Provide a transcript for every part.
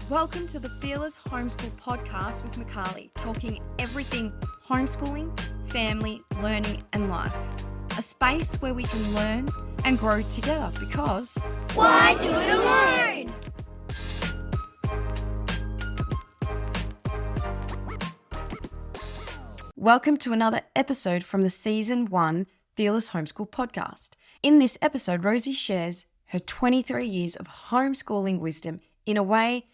Welcome to the Fearless Homeschool Podcast with Macaulay, talking everything homeschooling, family, learning and life. A space where we can learn and grow together because why do it alone? Welcome to another episode from the Season 1 Fearless Homeschool Podcast. In this episode, Rosie shares her 23 years of homeschooling wisdom in a way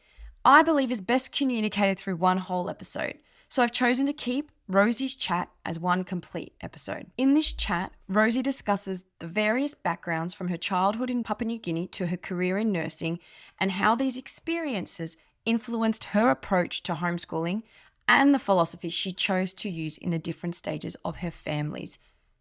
I believe is best communicated through one whole episode. So I've chosen to keep Rosie's chat as one complete episode. In this chat, Rosie discusses the various backgrounds from her childhood in Papua New Guinea to her career in nursing and how these experiences influenced her approach to homeschooling and the philosophies she chose to use in the different stages of her family's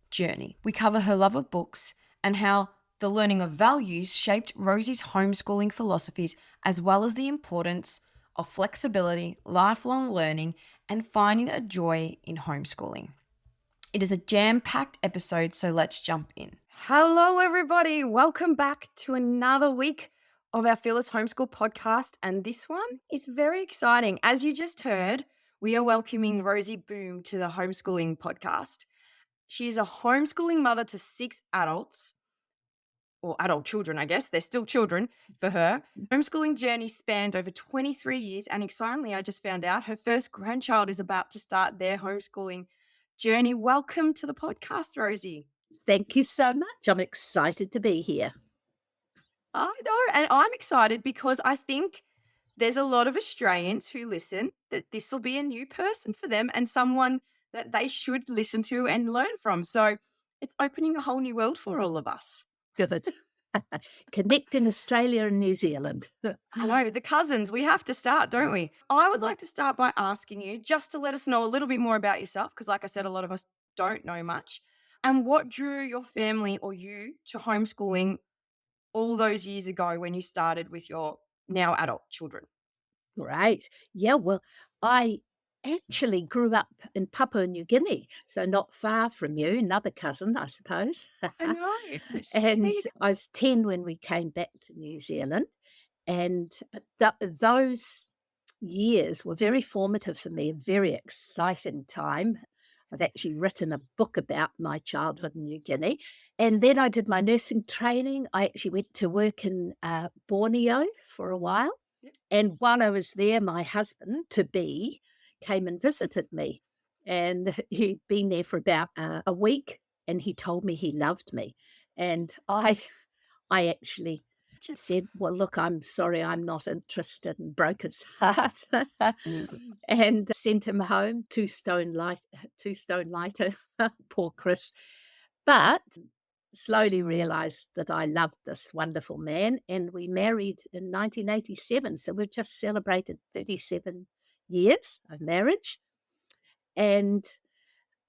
journey. We cover her love of books and how the learning of values shaped Rosie's homeschooling philosophies, as well as the importance of flexibility, lifelong learning, and finding a joy in homeschooling. It is a jam-packed episode, so let's jump in. Hello, everybody. Welcome back to another week of our Fearless Homeschool Podcast, and this one is very exciting. As you just heard, we are welcoming Rosie Boom to the Homeschooling Podcast. She is a homeschooling mother to 6 adults, or adult children, I guess. They're still children for her. Homeschooling journey spanned over 23 years, and excitingly, I just found out her first grandchild is about to start their homeschooling journey. Welcome to the podcast, Rosie. Thank you so much. I'm excited to be here. I know, and I'm excited because I think there's a lot of Australians who listen that this will be a new person for them and someone that they should listen to and learn from. So it's opening a whole new world for all of us. Good. Connect in Australia and New Zealand. I know, the cousins, we have to start, don't we? I would like to start by asking you just to let us know a little bit more about yourself, because like I said, a lot of us don't know much. And what drew your family or you to homeschooling all those years ago when you started with your now adult children? Right. Yeah, well, I actually grew up in Papua New Guinea, so not far from you, another cousin, I suppose. I know. And I was 10 when we came back to New Zealand. And those years were very formative for me, a very exciting time. I've actually written a book about my childhood in New Guinea. And then I did my nursing training. I actually went to work in Borneo for a while. Yep. And while I was there, my husband-to-be came and visited me. And he'd been there for about a week, and he told me he loved me. And I actually just said, well, look, I'm sorry, I'm not interested, and broke his heart and sent him home, two stone lighter, poor Chris. But slowly realised that I loved this wonderful man, and we married in 1987. So we've just celebrated 37 years of marriage. And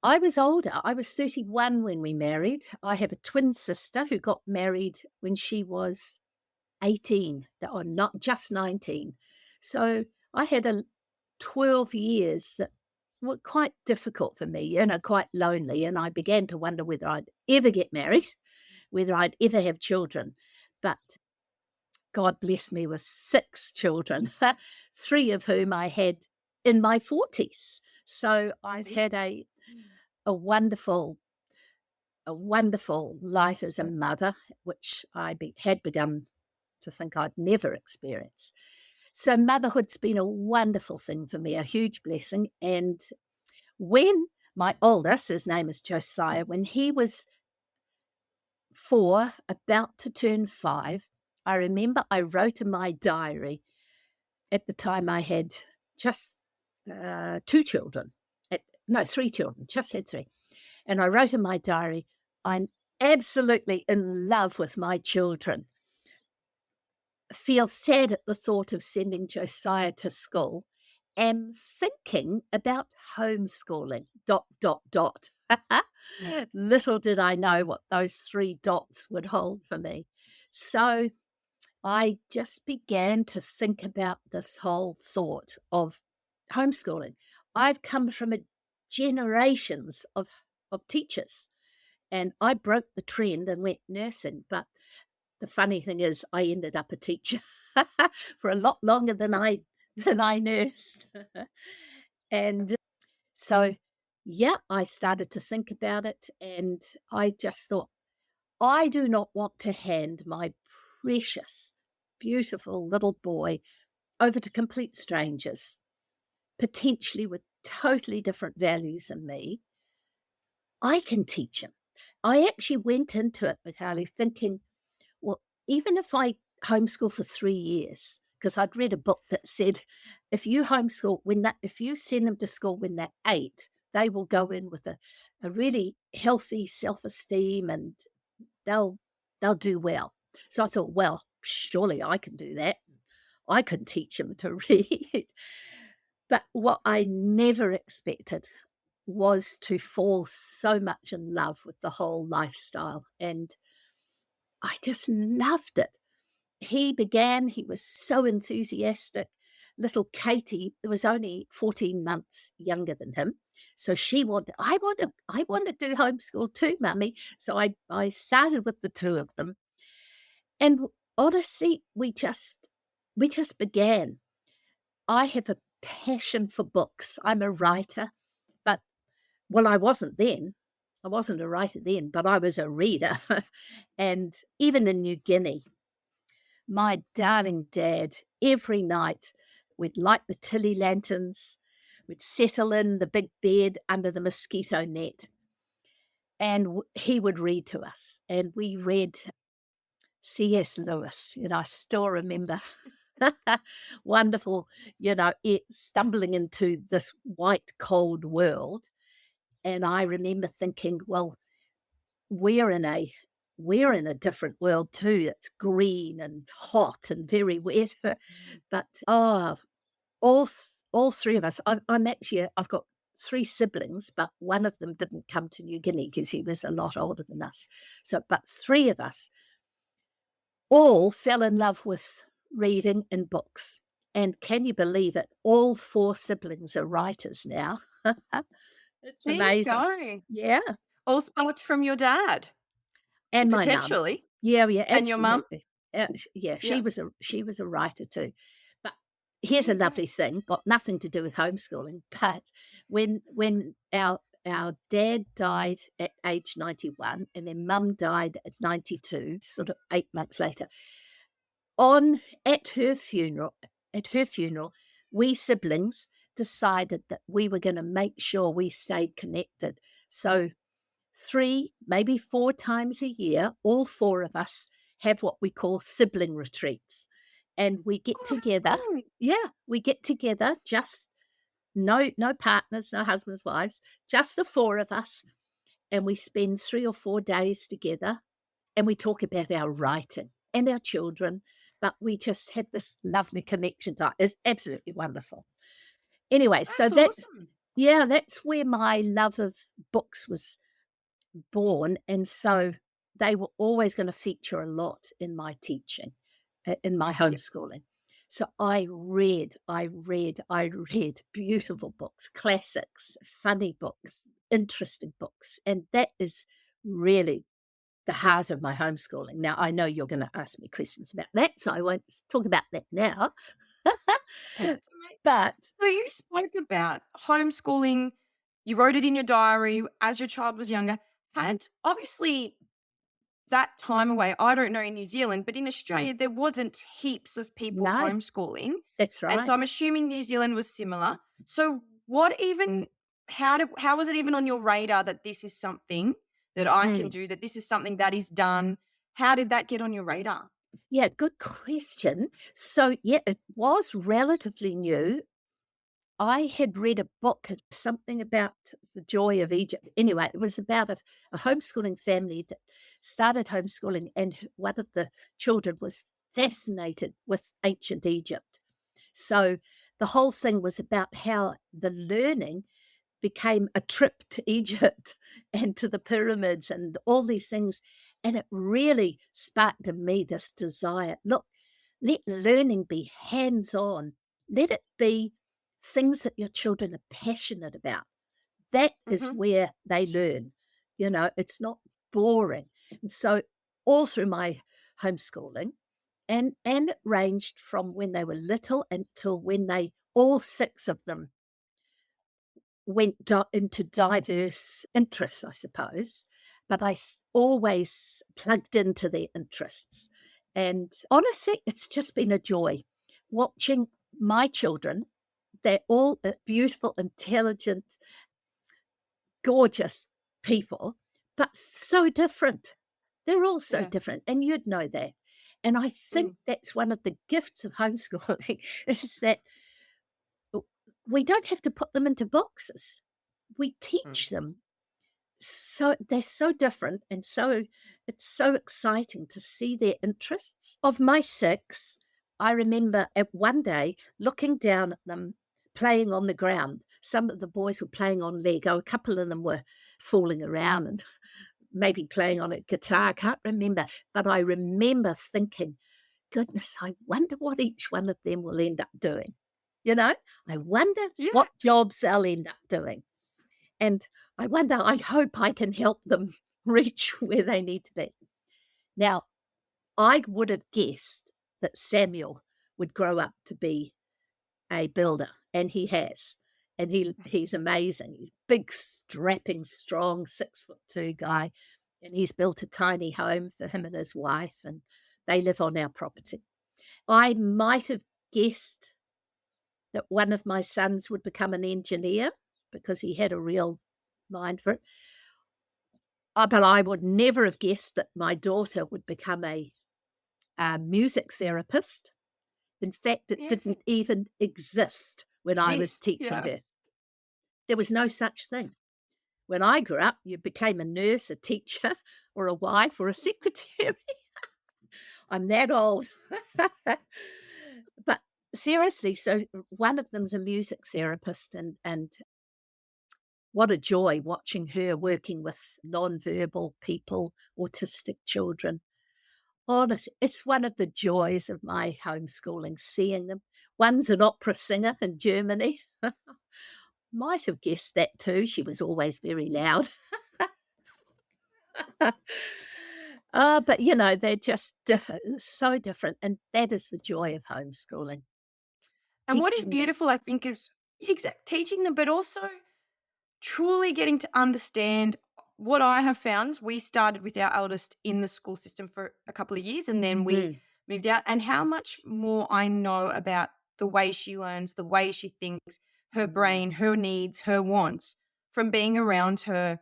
I was older. I was 31 when we married. I have a twin sister who got married when she was 18, or not just 19. So I had 12 years that were quite difficult for me, quite lonely. And I began to wonder whether I'd ever get married, whether I'd ever have children. But God bless me with 6 children, 3 of whom I had in my 40s. So I've had a wonderful life as a mother, which I had begun to think I'd never experience. So motherhood's been a wonderful thing for me, a huge blessing. And when my oldest, his name is Josiah, when he was 4, about to turn 5, I remember I wrote in my diary, at the time I had just 3 children, just had 3. And I wrote in my diary, I'm absolutely in love with my children. Feel sad at the thought of sending Josiah to school. Am thinking about homeschooling, ... Little did I know what those 3 dots would hold for me. So I just began to think about this whole thought of homeschooling. I've come from generations of teachers, and I broke the trend and went nursing. But the funny thing is I ended up a teacher for a lot longer than I than I nursed. And so, yeah, I started to think about it, and I just thought, I do not want to hand my precious, beautiful little boy over to complete strangers, potentially with totally different values than me. I can teach him. I actually went into it, Mikali, thinking, well, even if I homeschool for 3 years, because I'd read a book that said if you homeschool if you send them to school when they're 8, they will go in with a really healthy self-esteem and they'll they'll do well. So I thought, well, surely I can do that. I can teach them to read. But what I never expected was to fall so much in love with the whole lifestyle. And I just loved it. He was so enthusiastic. Little Katie was only 14 months younger than him. So she wanted, I want to do homeschool too, Mummy. So I started with the two of them. And honestly, we just began. I have a passion for books. I'm a writer, but well, I wasn't then. I wasn't a writer then, but I was a reader. And even in New Guinea, my darling dad, every night we'd light the tilly lanterns, we'd settle in the big bed under the mosquito net, and he would read to us. And we read C.S. Lewis. I still remember wonderful, it stumbling into this white, cold world. And I remember thinking, well, we're in a we're in a different world too. It's green and hot and very wet. But all three of us. I've got three siblings, but one of them didn't come to New Guinea because he was a lot older than us. So, but three of us all fell in love with reading and books. And can you believe it? All four siblings are writers now. It's There you amazing. go. Yeah. All sparked from your dad, And my mum. potentially, Yeah, yeah, and your mum. absolutely. Yeah, Yeah. she was a writer too. But here's a lovely thing, got nothing to do with homeschooling, but when our dad died at age 91 and then mum died at 92, sort of 8 months later, on at her funeral, we siblings decided that we were going to make sure we stayed connected. So 3, maybe 4 times a year, all 4 of us have what we call sibling retreats. And we get together. Oh, Yeah, we get together, just no partners, no husbands, wives, just the 4 of us. And we spend 3 or 4 days together and we talk about our writing and our children. But we just have this lovely connection to it. It's absolutely wonderful. Anyway, so that's awesome. that's where my love of books was born, and so they were always going to feature a lot in my teaching, in my homeschooling. So I read beautiful books, classics, funny books, interesting books, and that is really the heart of my homeschooling. Now, I know you're going to ask me questions about that, so I won't talk about that now. That's amazing. But So you spoke about homeschooling. You wrote it in your diary as your child was younger. Had obviously that time away. I don't know in New Zealand, but in Australia, there wasn't heaps of people no, homeschooling. that's And right. so I'm assuming New Zealand was similar. So what even how was it even on your radar that this is something that I can Mm. do, that this is something that is done? How did that get on your radar? Yeah, good question. So, yeah, it was relatively new. I had read a book, something about the joy of Egypt. Anyway, it was about a homeschooling family that started homeschooling, and one of the children was fascinated with ancient Egypt. So the whole thing was about how the learning became a trip to Egypt and to the pyramids and all these things. And it really sparked in me this desire. Look, let learning be hands on. Let it be things that your children are passionate about. That is Mhm. where they learn. It's not boring. And so, all through my homeschooling, And it ranged from when they were little until when all 6 of them went into diverse interests, I suppose, but I always plugged into their interests. And honestly, it's just been a joy watching my children. They're all beautiful, intelligent, gorgeous people, but so different. They're all so Yeah. different, and you'd know that. And I think that's one of the gifts of homeschooling is that we don't have to put them into boxes. We teach them. So they're so different, and so it's so exciting to see their interests. Of my 6, I remember at one day looking down at them playing on the ground. Some of the boys were playing on Lego. A couple of them were fooling around and maybe playing on a guitar. I can't remember, but I remember thinking, goodness, I wonder what each one of them will end up doing. You know, I wonder what jobs they'll end up doing. And I wonder, I hope I can help them reach where they need to be. Now, I would have guessed that Samuel would grow up to be a builder, and he has. And he's amazing. He's big, strapping, strong, 6'2" guy. And he's built a tiny home for him and his wife, and they live on our property. I might have guessed that one of my sons would become an engineer because he had a real mind for it. But I would never have guessed that my daughter would become a music therapist. In fact, it didn't even exist when I was teaching her. There was no such thing. When I grew up, you became a nurse, a teacher, or a wife, or a secretary. I'm that old. But seriously, so one of them's a music therapist, and what a joy watching her working with nonverbal people, autistic children. Honestly, it's one of the joys of my homeschooling, seeing them. One's an opera singer in Germany. Might have guessed that too. She was always very loud. But, they're just different, so different. And that is the joy of homeschooling. And what is Teaching them. beautiful, I think, is teaching them, but also truly getting to understand what I have found. Is we started with our eldest in the school system for a couple of years, and then we moved out, and how much more I know about the way she learns, the way she thinks, her brain, her needs, her wants from being around her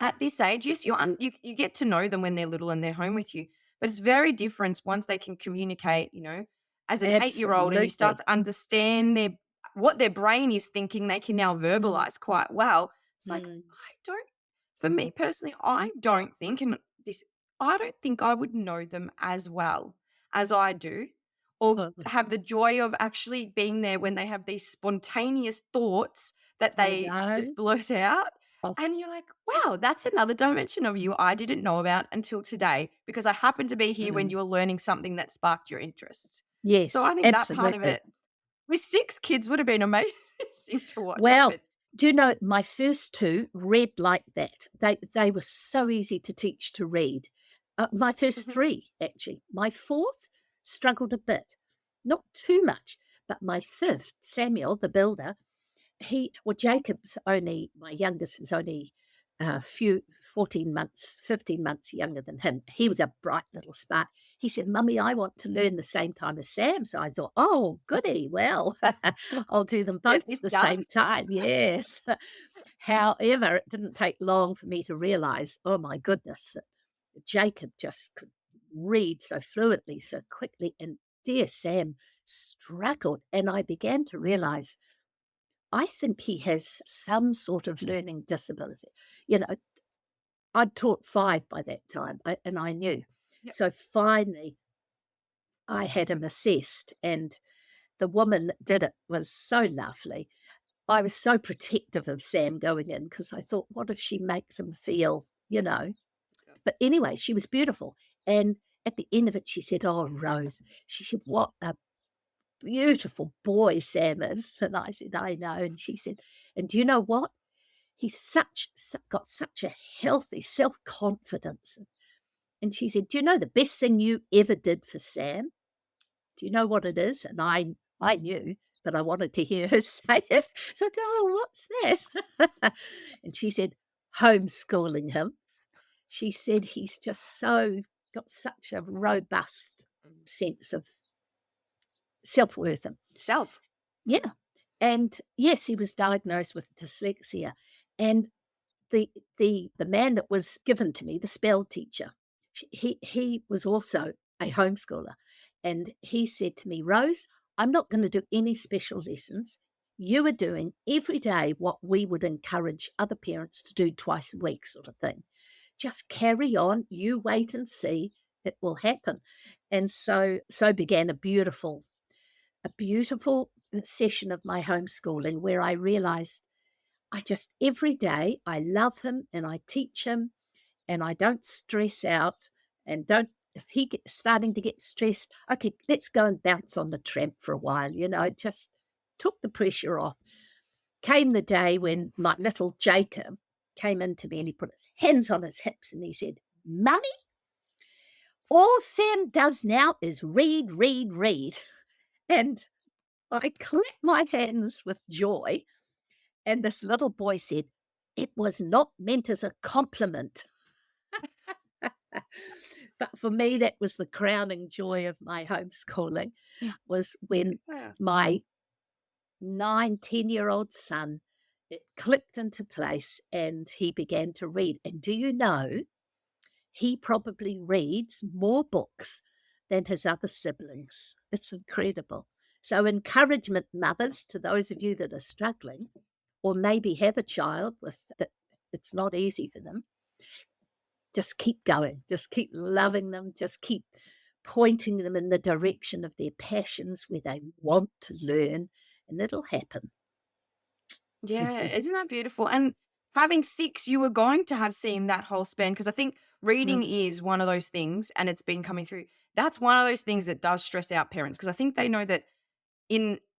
at this age. Yes, you get to know them when they're little and they're home with you, but it's very different once they can communicate, as an 8-year-old, and you start to understand what their brain is thinking. They can now verbalize quite well. It's like, for me personally, I don't think I would know them as well as I do, or have the joy of actually being there when they have these spontaneous thoughts that they just blurt out. And you're like, wow, that's another dimension of you I didn't know about until today, because I happened to be here when you were learning something that sparked your interests. Yes, So I think absolutely. that part of it with 6 kids would have been amazing to watch. Well, do you know, my first 2 read like that. They were so easy to teach to read. My first 3, actually. My 4th struggled a bit. Not too much. But my 5th, Samuel, the builder, Jacob's only, my youngest is only a few, 15 months younger than him. He was a bright little spark. He said, Mummy, I want to learn the same time as Sam. So I thought, oh, goody. Well, I'll do them both at the same time. Yes. However, it didn't take long for me to realize, oh my goodness, that Jacob just could read so fluently, so quickly. And dear Sam struggled. And I began to realize, I think he has some sort of learning disability. I'd taught 5 by that time, and I knew. So finally, I had him assessed, and the woman that did it was so lovely. I was so protective of Sam going in because I thought, what if she makes him feel. But anyway, she was beautiful. And at the end of it, she said, oh, Rose, she said, what a beautiful boy Sam is. And I said, I know. And she said, and do you know what? He's got such a healthy self-confidence. And she said, do you know the best thing you ever did for Sam? Do you know what it is? And I knew, but I wanted to hear her say it. So I go, oh, what's that? And she said, homeschooling him. She said he's just got such a robust sense of self-worth. Self. Yeah. And yes, he was diagnosed with dyslexia. And the man that was given to me, the spell teacher, he was also a homeschooler. And he said to me, Rose, I'm not going to do any special lessons. You are doing every day what we would encourage other parents to do twice a week, sort of thing. Just carry on. You wait and see. It will happen. And so began a beautiful session of my homeschooling where I realized every day I love him and I teach him and I don't stress out and if he gets starting to get stressed, okay, let's go and bounce on the tramp for a while. It just took the pressure off. Came the day when my little Jacob came in to me and he put his hands on his hips and he said, Mummy, all Sam does now is read, read, read. And I clapped my hands with joy. And this little boy said, it was not meant as a compliment. But for me, that was the crowning joy of my homeschooling, was when my 10-year-old son, it clicked into place and he began to read. And do you know, he probably reads more books than his other siblings. It's incredible. So encouragement, mothers, to those of you that are struggling, or maybe have a child that it's not easy for them, just keep going, just keep loving them, just keep pointing them in the direction of their passions where they want to learn, and it'll happen. Yeah, isn't that beautiful? And having 6, you were going to have seen that whole span, because I think reading is one of those things, and it's been coming through. That's one of those things that does stress out parents, because I think they know that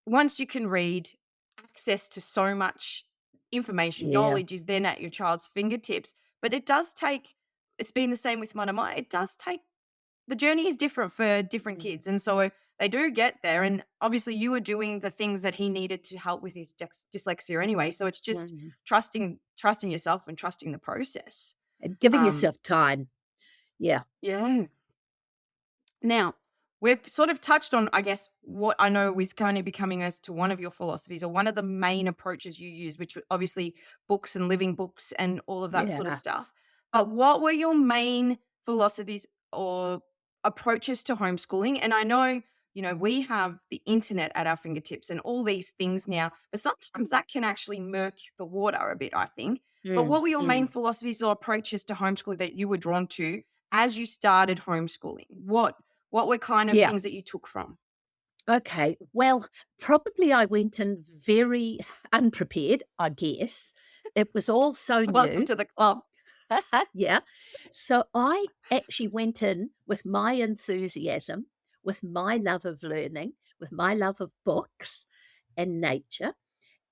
once you can read, access to so much information, Yeah. knowledge is then at your child's fingertips. But it does take, it's been the same with one of mine. It does take, the journey is different for different kids. And so they do get there. And obviously you were doing the things that he needed to help with his dyslexia anyway. So it's just trusting yourself and trusting the process. And giving yourself time. Yeah. Yeah. Now, we've sort of touched on, I guess, what I know is kind of becoming as to one of your philosophies, or one of the main approaches you use, which were obviously books and living books and all of that sort of stuff. But what were your main philosophies or approaches to homeschooling? And I know, we have the internet at our fingertips and all these things now, but sometimes that can actually murk the water a bit, I think. But what were your main philosophies or approaches to homeschooling that you were drawn to as you started homeschooling? What were kind of things that you took from? Okay. Well, probably I went in very unprepared, I guess. It was all so new. Welcome to the club. Yeah. So I actually went in with my enthusiasm, with my love of learning, with my love of books and nature.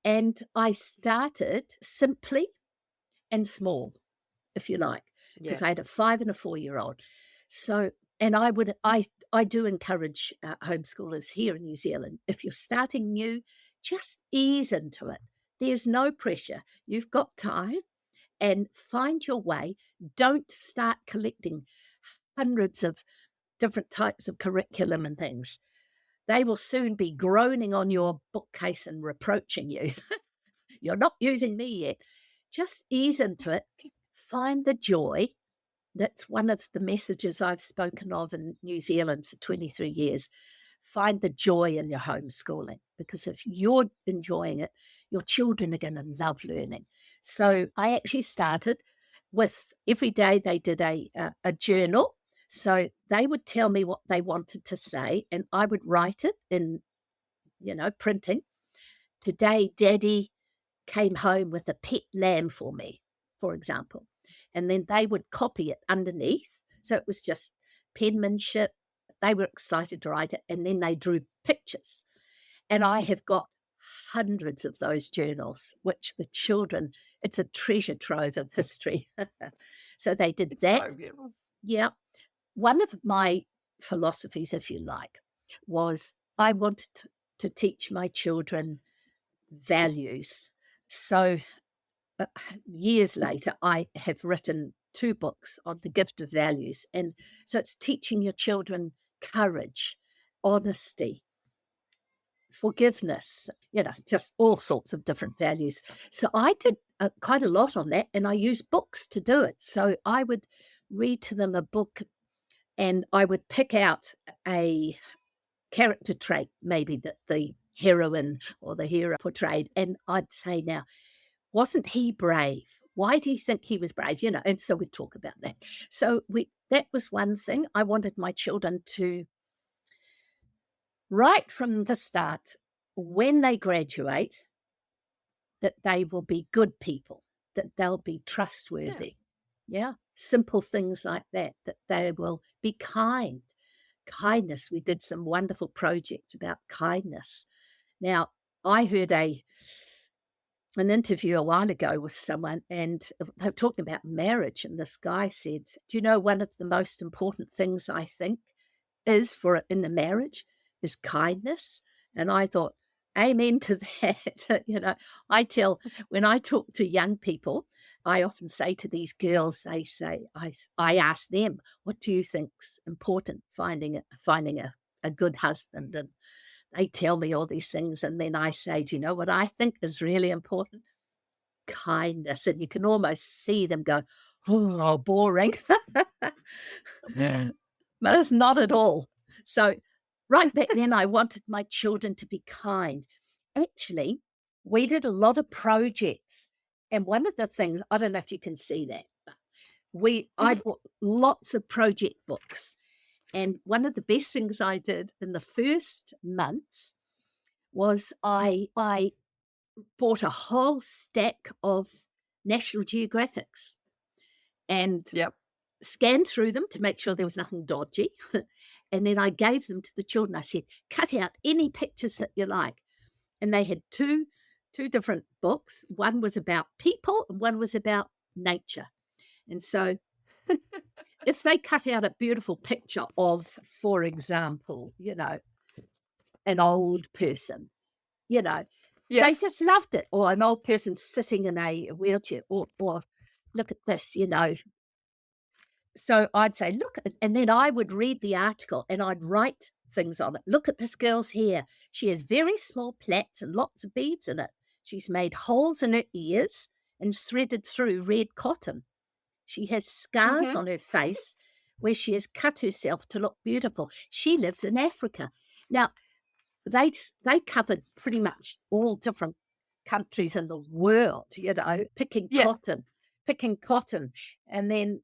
And I started simply and small, if you like, because I had a 5 and a 4-year-old. So, and I do encourage homeschoolers here in New Zealand, if you're starting new, just ease into it. There's no pressure. You've got time, and find your way. Don't start collecting hundreds of different types of curriculum and things. They will soon be groaning on your bookcase and reproaching you. You're not using me yet. Just ease into it. Find the joy. That's one of the messages I've spoken of in New Zealand for 23 years. Find the joy in your homeschooling, because if you're enjoying it, your children are going to love learning. So I actually started with, every day they did a journal. So they would tell me what they wanted to say, and I would write it in, printing. Today, Daddy came home with a pet lamb for me, for example. And then they would copy it underneath. So it was just penmanship. They were excited to write it. And then they drew pictures. And I have got hundreds of those journals, which the children, it's a treasure trove of history. So they did that. So beautiful. Yeah. One of my philosophies, if you like, was I wanted to teach my children values. So years later, I have written 2 books on the gift of values. And so it's teaching your children courage, honesty, forgiveness, just all sorts of different values. So I did quite a lot on that, and I used books to do it. So I would read to them a book, and I would pick out a character trait maybe that the heroine or the hero portrayed, and I'd say, now, wasn't he brave? Why do you think he was brave? And so we'd talk about that. So that was one thing. I wanted my children to, right from the start, when they graduate, that they will be good people, that they'll be trustworthy. Yeah. Simple things like that they will be kind. Kindness. We did some wonderful projects about kindness. Now, I heard an interview a while ago with someone, and they were talking about marriage, and this guy said, do you know, one of the most important things I think is in the marriage is kindness? And I thought, amen to that. When I talk to young people, I often say to these girls, I ask them, what do you think's important finding a good husband? And they tell me all these things, and then I say, do you know what I think is really important? Kindness. And you can almost see them go, oh, boring. Yeah. But it's not at all. So right back then, I wanted my children to be kind. Actually, we did a lot of projects. And one of the things, I don't know if you can see that, but I bought lots of project books. And one of the best things I did in the first months was I bought a whole stack of National Geographics and scanned through them to make sure there was nothing dodgy. And then I gave them to the children. I said, cut out any pictures that you like. And they had two different books. One was about people and one was about nature. And so if they cut out a beautiful picture of, for example, an old person, they just loved it. Or an old person sitting in a wheelchair, or look at this, So I'd say, look, and then I would read the article and I'd write things on it. Look at this girl's hair. She has very small plaits and lots of beads in it. She's made holes in her ears and threaded through red cotton. She has scars on her face where she has cut herself to look beautiful. She lives in Africa. Now, they covered pretty much all different countries in the world, picking cotton. And then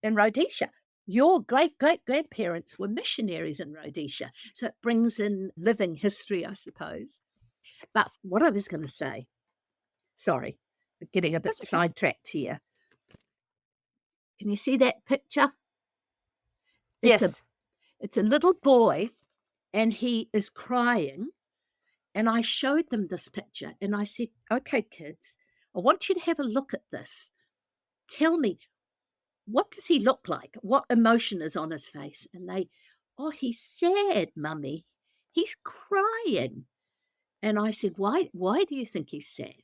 in Rhodesia, your great-great-grandparents were missionaries in Rhodesia. So it brings in living history, I suppose. But what I was going to say, sorry, we're getting a bit sidetracked here. Can you see that picture? Yes. It's a little boy, and he is crying. And I showed them this picture, and I said, okay, kids, I want you to have a look at this. Tell me, what does he look like? What emotion is on his face? And he's sad, Mummy. He's crying. And I said, why do you think he's sad?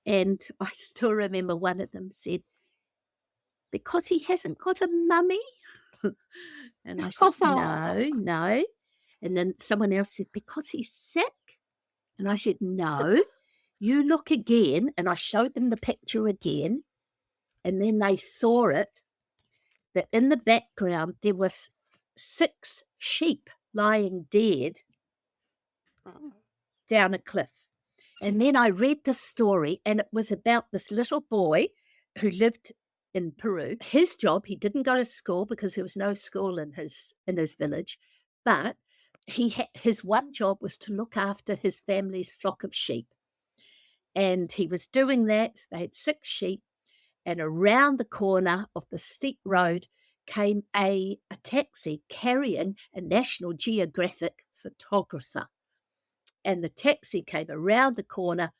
And I still remember one of them said, because he hasn't got a mummy. And I said, no. And then someone else said, because he's sick. And I said, no, you look again. And I showed them the picture again. And then they saw it, that in the background there was 6 sheep lying dead down a cliff. And then I read the story, and it was about this little boy who lived in Peru. His job, he didn't go to school because there was no school in his village, but his one job was to look after his family's flock of sheep. And he was doing that. They had 6 sheep, and around the corner of the steep road came a taxi carrying a National Geographic photographer. And the taxi came around the corner,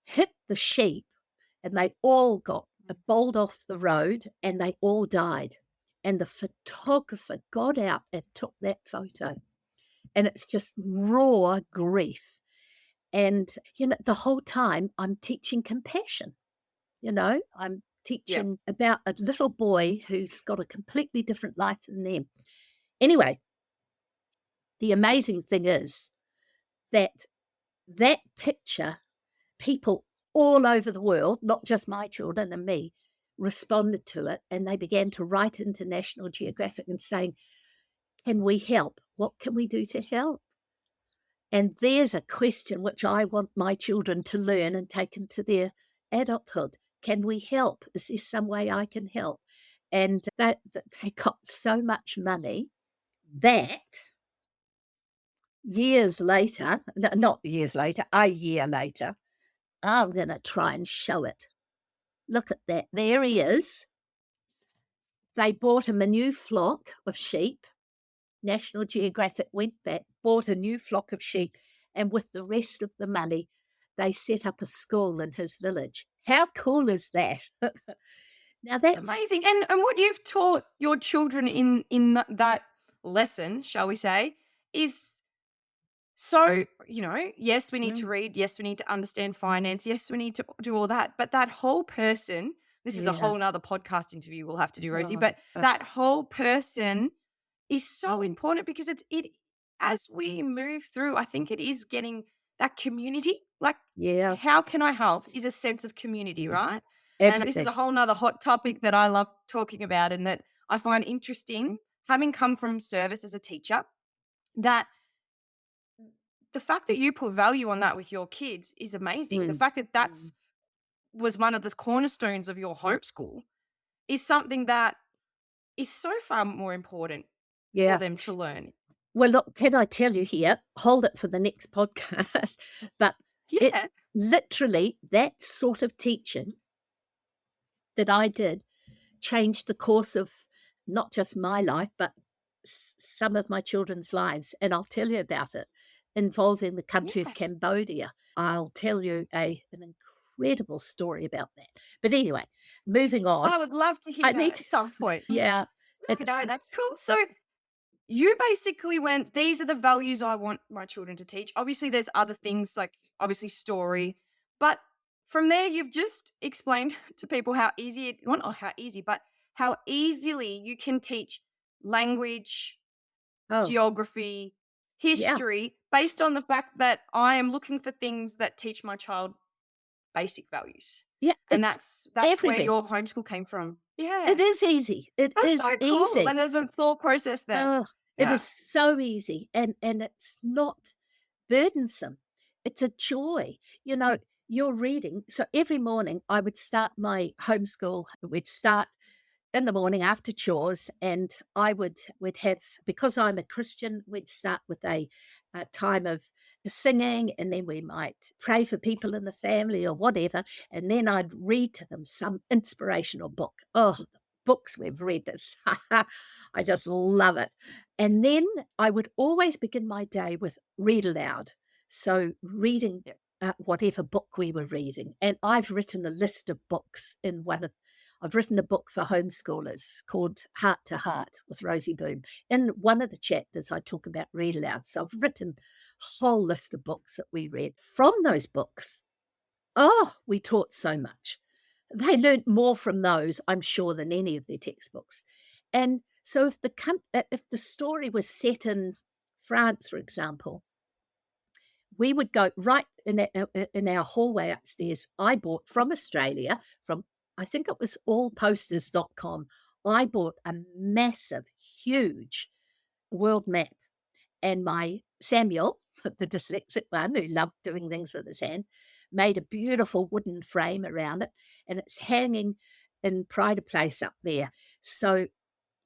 hit the sheep, and they all got bowled off the road, and they all died. And the photographer got out and took that photo. and it's just raw grief. And, the whole time I'm teaching compassion. I'm Yeah. teaching about a little boy who's got a completely different life than them. Anyway, the amazing thing is that that picture, people all over the world, not just my children and me, responded to it, and they began to write into National Geographic and saying, can we help? What can we do to help? And there's a question which I want my children to learn and take into their adulthood. Can we help? Is there some way I can help? And that they got so much money that years later, not years later, a year later, I'm going to try and show it. Look at that. There he is. They bought him a new flock of sheep. National Geographic went back, bought a new flock of sheep, and with the rest of the money, they set up a school in his village. How cool is that? Now It's that's amazing. And what you've taught your children in that lesson, shall we say, is so, yes, we need to Mm, read. Yes, we need to understand finance. Yes, we need to do all that. But that whole person, this is a yeah. whole nother podcast interview we'll have to do, Rosie, Oh, but that whole person is so important because it as we move through, I think it is getting that community. Like, yeah, how can I help is a sense of community, right? And this is a absolutely. whole nother hot topic that I love talking about and that I find interesting, having come from service as a teacher, that the fact that you put value on that with your kids is amazing. The Mm, fact that mm, that's was one of the cornerstones of your homeschool is something that is so far more important for yeah. them to learn. Well, look, can I tell you here? Hold it for the next podcast. But it Yeah. literally, that sort of teaching that I did changed the course of not just my life, but some of my children's lives. And I'll tell you about it, involving the country of Yeah. Cambodia. I'll tell you an incredible story about that. But anyway, moving on. I would love to I hear that need at to, some point. yeah, No, it's, no, that's cool. So you basically went, these are the values I want my children to teach. Obviously, there's other things like obviously story, but from there, you've just explained to people how easy it, well, not how easy, but how easily you can teach language, oh, geography, yeah, history, based on the fact that I am looking for things that teach my child basic values. yeah, And it's that's where everywhere. your homeschool came from. It Yeah. is easy. It That's is so cool. easy. And there's the thought process there. Oh, it Yeah. is so easy, and it's not burdensome. It's a joy. You're reading. So every morning I would start my homeschool. We'd start in the morning after chores, and would have, because I'm a Christian, we'd start with a time of singing, and then we might pray for people in the family or whatever, and then I'd read to them some inspirational book. Oh, the books we've read this. I just love it. And then I would always begin my day with read aloud. So reading Yeah. whatever book we were reading. And I've written a list of books I've written a book for homeschoolers called Heart to Heart with Rosie Boom. In one of the chapters, I talk about read aloud. So I've written a whole list of books that we read. From those books, we taught so much. They learnt more from those, I'm sure, than any of their textbooks. And so if the story was set in France, for example, we would go right in our hallway upstairs. I bought from Australia, from I think it was allposters.com. I bought a massive, huge world map, and my Samuel, the dyslexic one who loved doing things with his hand, made a beautiful wooden frame around it, and it's hanging in Pride of Place up there. So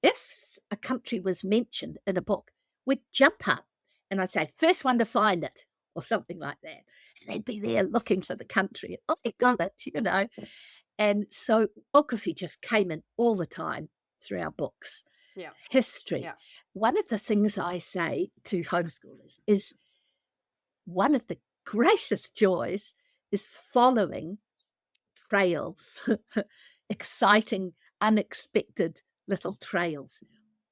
if a country was mentioned in a book, we'd jump up and I'd say, first one to find it, or something like that. And they'd be there looking for the country. Oh, I got it. And so geography just came in all the time through our books. Yeah. History. Yeah. One of the things I say to homeschoolers is one of the greatest joys is following trails, exciting, unexpected little trails.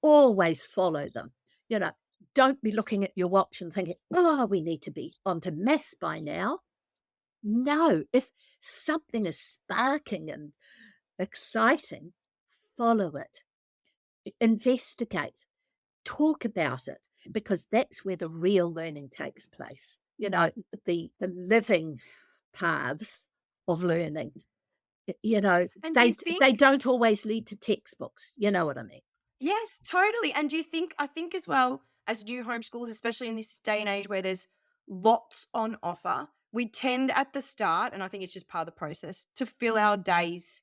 Always follow them. don't be looking at your watch and thinking, oh, we need to be onto maths by now. No, if something is sparking and exciting, follow it, investigate, talk about it, because that's where the real learning takes place. The living paths of learning. And do you They think don't always lead to textbooks. You know what I mean? yes, totally. And do you think I think as well as new homeschoolers, especially in this day and age where there's lots on offer, we tend at the start, and I think it's just part of the process, to fill our days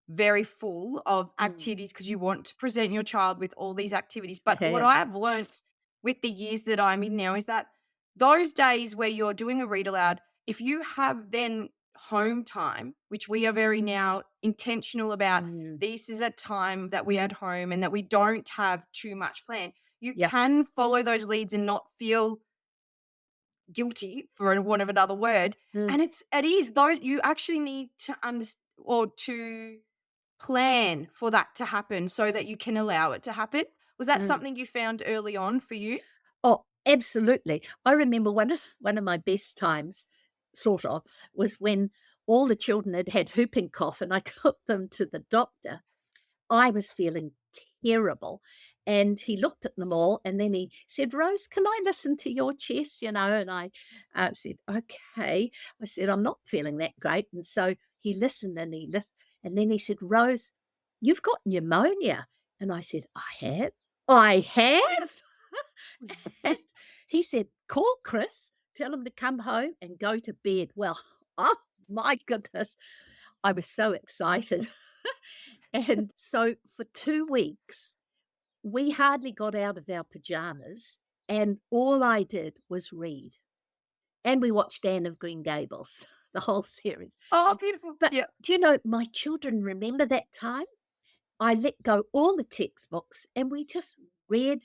very full of Mm. activities because you want to present your child with all these activities. But what Yeah. I have learnt with the years that I'm in now is that those days where you're doing a read aloud, if you have then home time, which we are very now intentional about, Mm. this is a time that we at home and that we don't have too much planned, you Yeah. can follow those leads and not feel guilty, for want of another word. Mm. And it is those you actually need to understand or to plan for that to happen so that you can allow it to happen. Was that Mm. something you found early on for you? Oh, absolutely. I remember one of my best times, sort of, was when all the children had had whooping cough and I took them to the doctor. I was feeling terrible. And he looked at them all and then he said, Rose, can I listen to your chest? And I said, okay. I said, I'm not feeling that great. And so he listened and and then he said, Rose, you've got pneumonia. And I said, I have. I have. And he said, call Chris, tell him to come home and go to bed. Well, oh my goodness, I was so excited. And so for 2 weeks, we hardly got out of our pajamas, and all I did was read. And we watched Anne of Green Gables, the whole series. Oh, beautiful. But Yeah. do you know, my children remember that time? I let go all the textbooks and we just read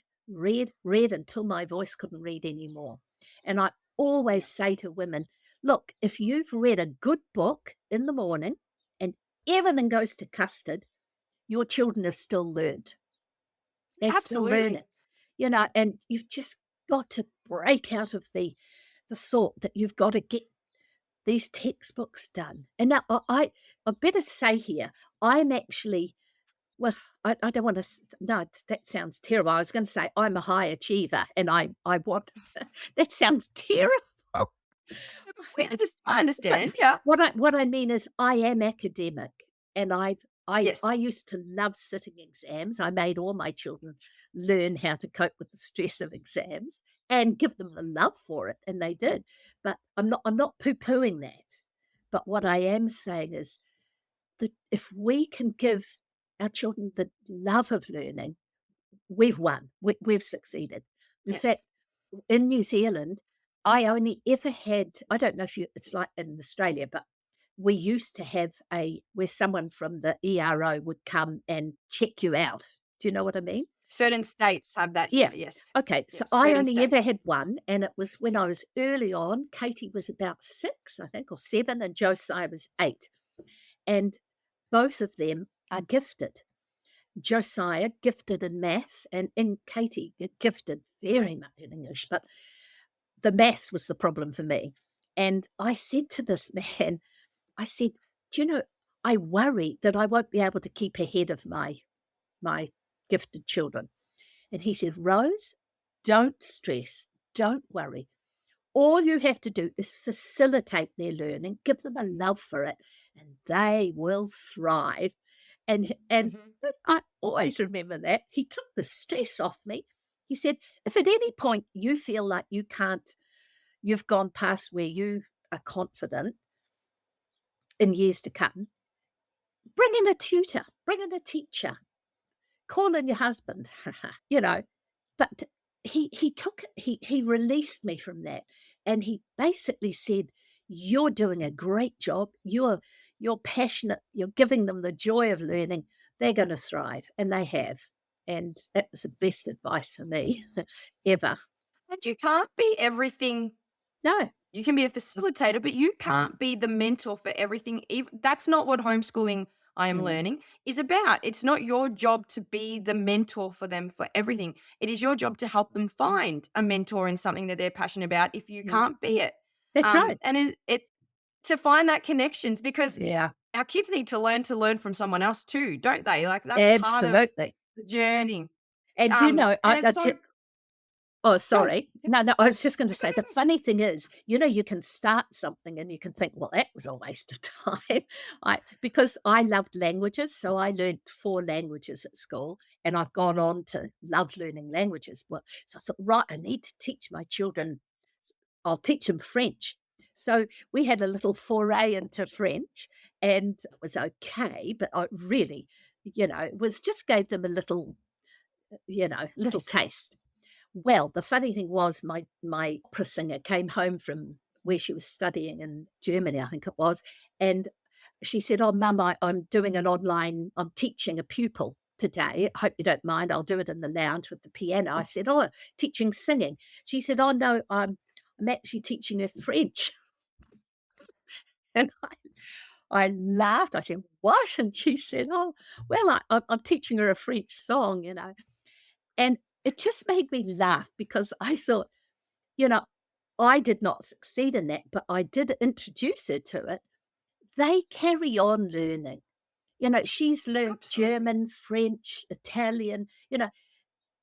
until my voice couldn't read anymore. And I always say to women, look, if you've read a good book in the morning and everything goes to custard, your children have still learned. They're still Absolutely. learning, and you've just got to break out of the thought that you've got to get these textbooks done. And now I better say here, I'm actually well, I don't want to. No, that sounds terrible. I was going to say I'm a high achiever, and I want. That sounds terrible. I But understand. Yeah. what I mean is I am academic, and I Yes. used to love sitting exams. I made all my children learn how to cope with the stress of exams and give them the love for it, and they did. But I'm not poo-pooing that. But what I am saying is that if we can give our children the love of learning, we've won. We've succeeded. In Yes. fact, in New Zealand, I only ever had, I don't know if it's like in Australia, but we used to have where someone from the ERO would come and check you out. Do you know what I mean? Certain states have that Yeah. here. Yes. Okay. So Yes. I Certain only ever states. had one, and it was when I was early on. Katie was about 6, I think, or 7, and Josiah was 8. And both of them are gifted. Josiah gifted in maths and Katie gifted very much in English, but the maths was the problem for me. And I said to this man, I said, do you know, I worry that I won't be able to keep ahead of my gifted children. And he said, Rose, don't stress, don't worry. All you have to do is facilitate their learning, give them a love for it, and they will thrive. And Mhm. I always remember that. He took the stress off me. He said, if at any point you feel like you've gone past where you are confident in years to come, bring in a tutor, bring in a teacher, call in your husband, you know. But he took it, he released me from that. And he basically said, you're doing a great job. You're passionate. You're giving them the joy of learning. They're going to thrive. And they have. And that was the best advice for me ever. And you can't be everything. No. You can be a facilitator, but you can't be the mentor for everything. That's not what homeschooling I am Mm. learning is about. It's not your job to be the mentor for them for everything. It is your job to help them find a mentor in something that they're passionate about if you Mm. can't be it. That's right. And it's to find that connections because Yeah, our kids need to learn from someone else too, don't they? Like that's part of absolutely. the journey. And you know, And it's so oh, go. sorry. Yeah. No, I was just going to Go, say go, the go. funny thing is, you can start something and you can think, well, that was a waste of time. Because I loved languages, so I learned 4 languages at school, and I've gone on to love learning languages. Well, so I thought, right, I need to teach my children. I'll teach them French. So we had a little foray into French, and it was okay, but I really, it was just gave them a little, little Taste. taste. Well, the funny thing was my opera singer came home from where she was studying in Germany, I think it was, and she said, "Oh, Mum, I'm teaching a pupil today. I hope you don't mind. I'll do it in the lounge with the piano." I said, "Oh, teaching singing." She said, "Oh no, I'm actually teaching her French." And I laughed. I said, "What?" And she said, "Oh, well, I'm teaching her a French song." And it just made me laugh because I thought, you know, I did not succeed in that, but I did introduce her to it. They carry on learning. She's learned Absolutely. German, French, Italian.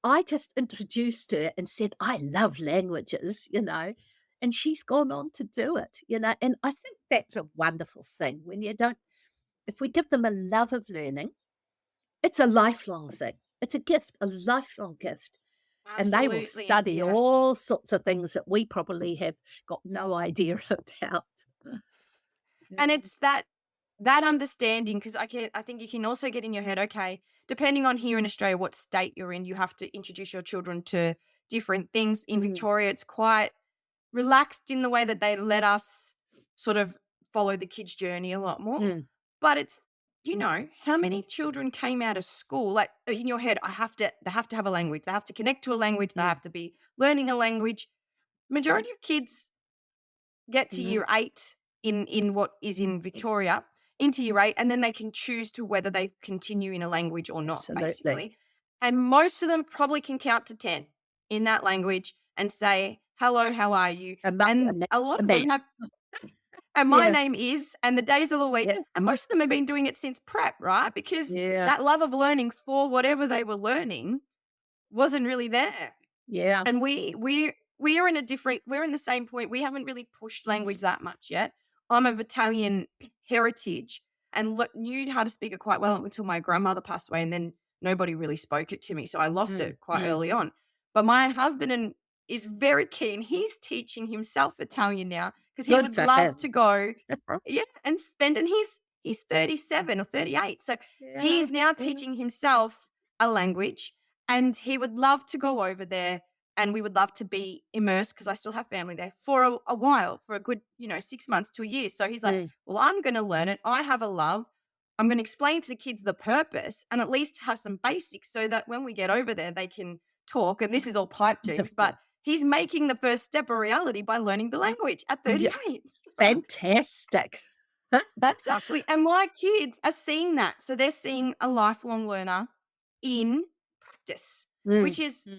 I just introduced her and said, I love languages, and she's gone on to do it. And I think that's a wonderful thing when if we give them a love of learning, it's a lifelong thing. It's a gift, a lifelong gift. And they will Absolutely. study Yes. all sorts of things that we probably have got no idea about. And Yeah. it's that understanding because I think you can also get in your head, okay, depending on here in Australia, what state you're in, you have to introduce your children to different things. In Mm, Victoria, it's quite relaxed in the way that they let us sort of follow the kids' journey a lot more. mm, But it's how many children came out of school like in your head, they have to have a language, they have to connect to a language, they mm, have to be learning a language. Majority of kids get to mm. year 8 in what is in Victoria, into year 8, and then they can choose to whether they continue in a language or not, Absolutely. basically. And most of them probably can count to 10 in that language and say, "Hello, how are you?" And And a lot the of them math. have and my Yeah, name is, and the days of the week, yeah, and most of them have been doing it since prep, right? Because yeah, that love of learning for whatever they were learning wasn't really there. yeah. And we are in a different we're in the same point. We haven't really pushed language that much yet. I'm of Italian heritage and knew how to speak it quite well until my grandmother passed away, and then nobody really spoke it to me, so I lost Mm, it quite mm. early on. But my husband is very keen. He's teaching himself Italian now because he Good would for love to him. go, yeah, and spend. And he's 37 or 38, so he Yeah, is now yeah. teaching himself a language, and he would love to go over there and we would love to be immersed because I still have family there for a while, for a good, 6 months to a year. So he's like, Mm. well, I'm going to learn it. I have a love. I'm going to explain to the kids the purpose and at least have some basics so that when we get over there, they can talk. And this is all pipe dreams, but he's making the first step of reality by learning the language at Yeah, 38. fantastic. Exactly. And my kids are seeing that. So they're seeing a lifelong learner in practice, which Mm, is mm.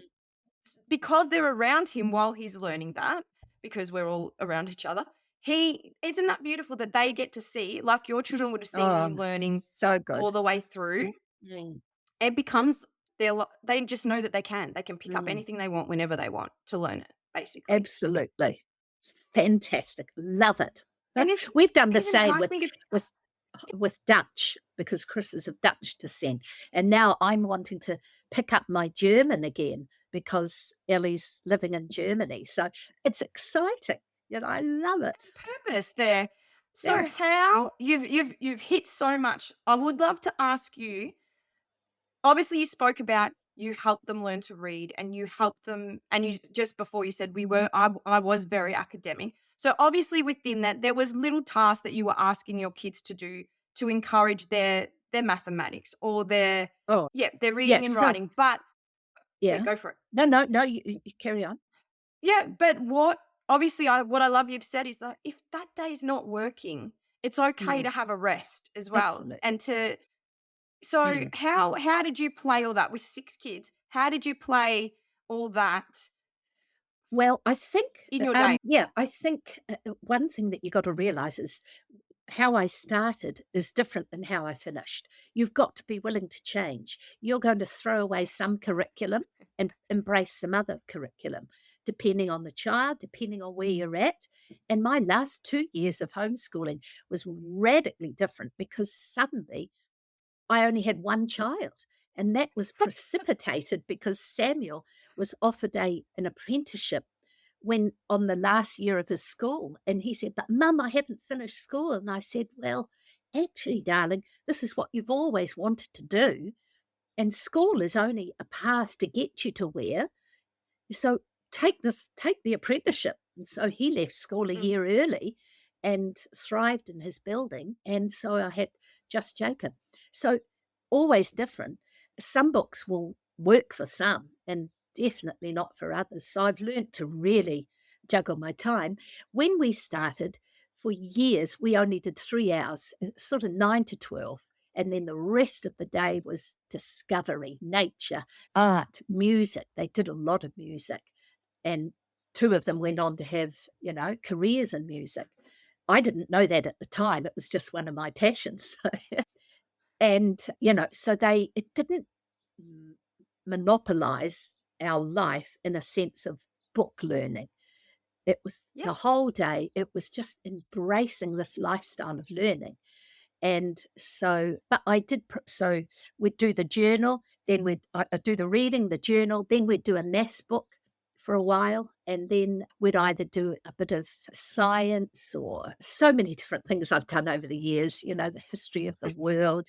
because they're around him while he's learning that, because we're all around each other. He isn't that beautiful that they get to see, like your children would have seen you Oh, learning so all good. the way through. Mm, It becomes they just know that they can pick up mm. anything they want whenever they want to learn it, basically. Absolutely. It's fantastic. Love it. And We've done the isn't it? same I think it's with with Dutch because Chris is of Dutch descent. And now I'm wanting to pick up my German again because Ellie's living in Germany. So it's exciting. I love it. purpose there. So Yeah. how you've hit so much. I would love to ask you. Obviously, you spoke about you helped them learn to read and you helped them and you just before you said I was very academic. So obviously within that there was little tasks that you were asking your kids to do to encourage their mathematics or Oh, their reading yes. and So, writing. But yeah, yeah. go for it. No, no, no. You carry on. Yeah, but what obviously what I love you've said is that if that day is not working it's okay Mm, to have a rest as well. absolutely. And so Mm. how did you play all that with 6 kids? How did you play all that Well, I think, in your day? I think one thing that you got to realize is how I started is different than how I finished. You've got to be willing to change. You're going to throw away some curriculum and embrace some other curriculum, depending on the child, depending on where you're at. And my last 2 years of homeschooling was radically different because suddenly I only had one child. And that was precipitated because Samuel was offered an apprenticeship when on the last year of his school. And he said, "But Mum, I haven't finished school." And I said, "Well, actually, darling, this is what you've always wanted to do. And school is only a path to get you to where. So take the apprenticeship." And so he left school a Mm. year early and thrived in his building. And so I had just Jacob. So always different. Some books will work for some and definitely not for others. So I've learned to really juggle my time. When we started, for years, we only did 3 hours, sort of 9 to 12. And then the rest of the day was discovery, nature, art, music. They did a lot of music. And two of them went on to have, careers in music. I didn't know that at the time. It was just one of my passions. And, so it didn't m- monopolize our life in a sense of book learning. It was the Yes. whole day, it was just embracing this lifestyle of learning. And so, but I did, so we'd do the journal, then I'd do the reading, the journal, then we'd do a maths book for a while, and then we'd either do a bit of science or so many different things I've done over the years, the history of the world,